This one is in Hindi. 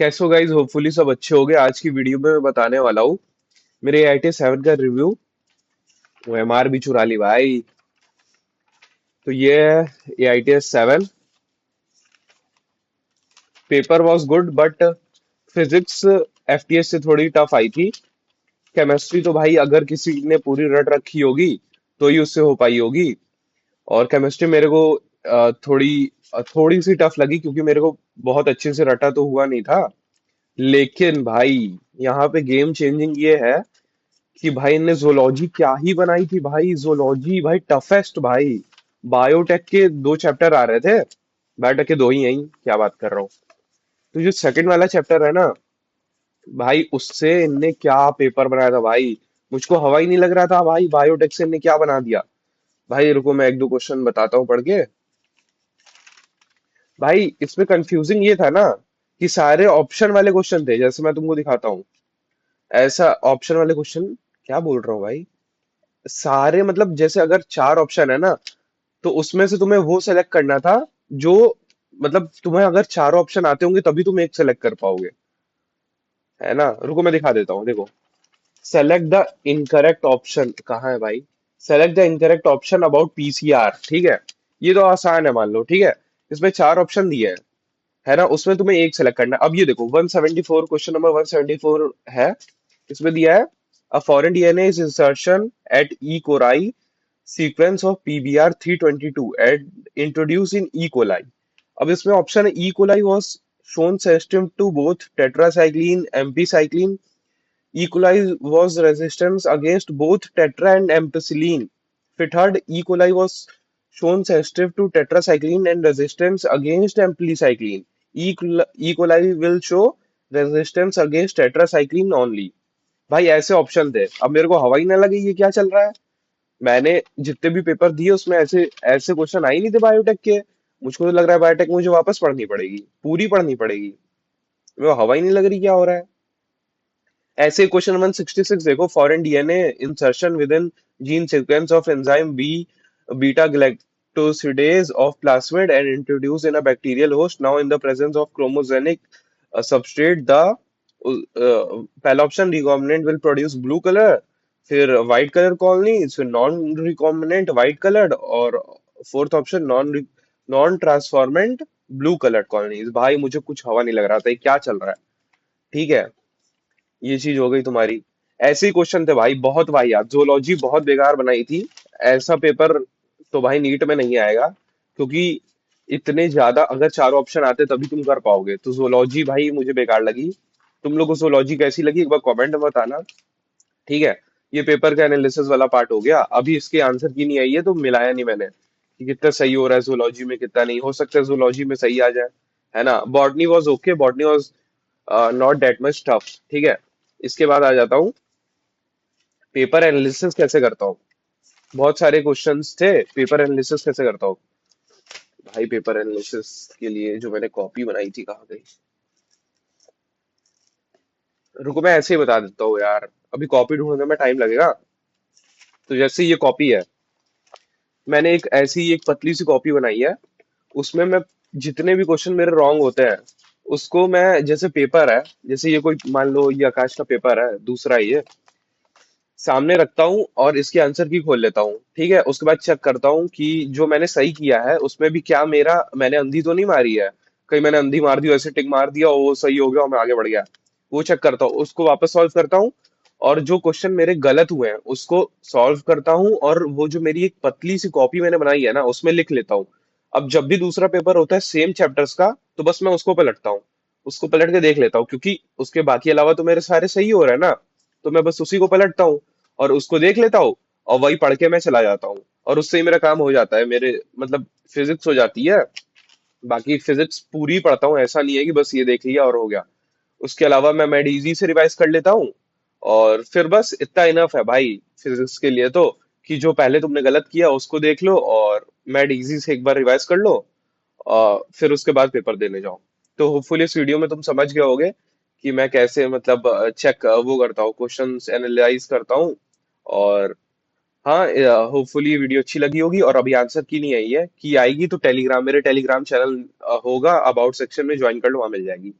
कैसे हो गाइस। होपफुली सब अच्छे हो गए। आज की वीडियो में मैं बताने वाला हूँ मेरे AIT 7 का रिव्यू। OMR भी चुरा ली भाई। तो ये है AIT 7। Paper was good but physics FTS से थोड़ी टफ आई थी। केमिस्ट्री तो भाई अगर किसी ने पूरी रट रखी होगी तो ही उससे हो पाई होगी। और केमिस्ट्री मेरे को थोड़ी सी टफ लगी क्योंकि मेरे को बहुत अच्छे से रटा तो हुआ नहीं था। लेकिन भाई यहाँ पे गेम चेंजिंग ये है कि भाई ने जोलॉजी क्या ही बनाई थी भाई। जोलॉजी भाई टफेस्ट भाई। बायोटेक के 2 चैप्टर आ रहे थे। बायोटेक के दो ही हैं, क्या बात कर रहा हूँ। तो जो सेकंड वाला चैप्टर है ना भाई, उससे इनने क्या पेपर बनाया था भाई। मुझको हवा ही नहीं लग रहा था भाई, बायोटेक से इनने क्या बना दिया। भाई रुको मैं एक दो क्वेश्चन बताता हूँ पढ़ के। भाई इसमें कंफ्यूजिंग ये था ना कि सारे ऑप्शन वाले क्वेश्चन थे, जैसे मैं तुमको दिखाता हूँ। ऐसा ऑप्शन वाले क्वेश्चन, क्या बोल रहा हूँ भाई। सारे मतलब जैसे अगर 4 ऑप्शन है ना, तो उसमें से तुम्हें वो सेलेक्ट करना था जो, मतलब तुम्हें अगर चारों ऑप्शन आते होंगे तभी तुम एक सेलेक्ट कर पाओगे, है ना। रुको मैं दिखा देता हूँ, देखो। सेलेक्ट द इनकरेक्ट ऑप्शन कहाँ है भाई। Select the incorrect option about PCR, ठीक है। ये तो आसान है, मान लो, ठीक है। इसमें 4 ऑप्शन दिए हैं, है ना। उसमें तुम्हें एक सेलेक्ट करना है। अब ये देखो 174, क्वेश्चन नंबर 174 है। इसमें दिया है a foreign DNA is insertion at E. coli sequence of PBR 322 and introduced in E. coli। अब इसमें ऑप्शन है E. coli was shown sensitive to both tetracycline ampicillin। E. coli was resistant against both tetra and ampicillin। फिर third E. coli was shown sensitive to tetracycline and resistance against ampicillin। E. coli will show resistance against tetracycline only। भाई ऐसे ऑप्शन थे। अब मेरे को हवा ही ना लगे ये क्या चल रहा है। मैंने जितने भी पेपर दिए उसमें ऐसे ऐसे क्वेश्चन आई नहीं थे बायोटेक के। मुझको तो लग रहा है बायोटेक मुझे वापस पढ़नी पड़ेगी, पूरी पढ़नी पड़ेगी। मेरे को हवा ही नहीं लग रही क्या हो रहा है। ऐसे क्वेश्चन 166 देखो, foreign DNA insertion within gene sequence of enzyme B beta galactosidase of plasmid and introduced in a bacterial host now in the presence of chromogenic substrate। The पहला option recombinant will produce blue color, फिर white color colonies, फिर नॉन रिकॉम्बिनेंट white colored, और fourth option non transformant blue coloured colonies. भाई मुझे कुछ हवा नहीं लग रहा था ये क्या चल रहा है। ठीक है, ये चीज हो गई तुम्हारी। ऐसे ही क्वेश्चन थे भाई, बहुत भाई यार। जोलॉजी बहुत बेकार बनाई थी। ऐसा पेपर तो भाई नीट में नहीं आएगा, क्योंकि इतने ज्यादा अगर चारों ऑप्शन आते तभी तुम कर पाओगे। तो जोलॉजी भाई मुझे बेकार लगी। तुम लोग को जोलॉजी कैसी लगी एक बार कमेंट में बताना। ठीक है। ये पेपर का एनालिसिस वाला पार्ट हो गया। अभी इसके आंसर की नहीं आई है तो मिलाया नहीं मैंने कि कितना सही हो रहा है जोलॉजी में, कितना नहीं। हो सकता है जोलॉजी में सही आ जाए, है ना। Botany was okay, botany was not that much tough. ठीक है। इसके बाद आ जाता हूँ पेपर एनालिसिस कैसे करता हूँ। बहुत सारे क्वेश्चंस थे, पेपर एनालिसिस कैसे करता हूँ। भाई पेपर एनालिसिस के लिए जो मैंने कॉपी बनाई थी कहाँ गई। रुको मैं ऐसे ही बता देता हूँ यार, अभी कॉपी ढूंढने में टाइम लगेगा। तो जैसे ये कॉपी है, मैंने एक ऐसी एक पतली सी कॉपी बनाई है। उसमें मैं जितने भी क्वेश्चन मेरे रॉन्ग होते हैं उसको मैं, जैसे पेपर है, जैसे ये कोई मान लो ये आकाश का पेपर है दूसरा, ये सामने रखता हूँ और इसके आंसर की खोल लेता हूँ। ठीक है। उसके बाद चेक करता हूँ कि जो मैंने सही किया है उसमें भी क्या मेरा, मैंने अंधी तो नहीं मारी है। कहीं मैंने अंधी मार दी, ऐसे टिक मार दिया और वो सही हो गया और मैं आगे बढ़ गया। वो चेक करता हूँ, उसको वापस सॉल्व करता हूँ। और जो क्वेश्चन मेरे गलत हुए हैं उसको सॉल्व करता हूँ, और वो जो मेरी एक पतली सी कॉपी मैंने बनाई है ना उसमें लिख लेता हूँ। अब जब भी दूसरा पेपर होता है सेम चैप्टर्स का, तो बस मैं उसको पलटता हूँ। उसको पलट के देख लेता हूँ, क्योंकि उसके बाकी अलावा तो मेरे सारे सही हो रहे हैं ना। तो मैं बस उसी को पलटता हूँ और उसको देख लेता हूँ, और वही पढ़ के मैं चला जाता हूँ। और उससे ही मेरा काम हो जाता है, मेरे मतलब फिजिक्स हो जाती है। बाकी फिजिक्स पूरी पढ़ता हूँ, ऐसा नहीं है कि बस ये देख लिया और हो गया। उसके अलावा मैं मेड इजी से रिवाइज कर लेता हूँ। और फिर बस इतना इनफ है भाई फिजिक्स के लिए तो, कि जो पहले तुमने गलत किया उसको देख लो और मेड इजी से एक बार रिवाइज कर लो, और फिर उसके बाद पेपर देने जाओ। तो होपफुली इस वीडियो में तुम समझ गए होगे कि मैं कैसे मतलब चेक वो करता हूँ, क्वेश्चंस एनालाइज करता हूँ। और हाँ, होपफुली वीडियो अच्छी लगी होगी। और अभी आंसर की नहीं आई है, की आएगी तो टेलीग्राम, मेरे टेलीग्राम चैनल होगा, अबाउट सेक्शन में ज्वाइन कर लो, वहां मिल जाएगी।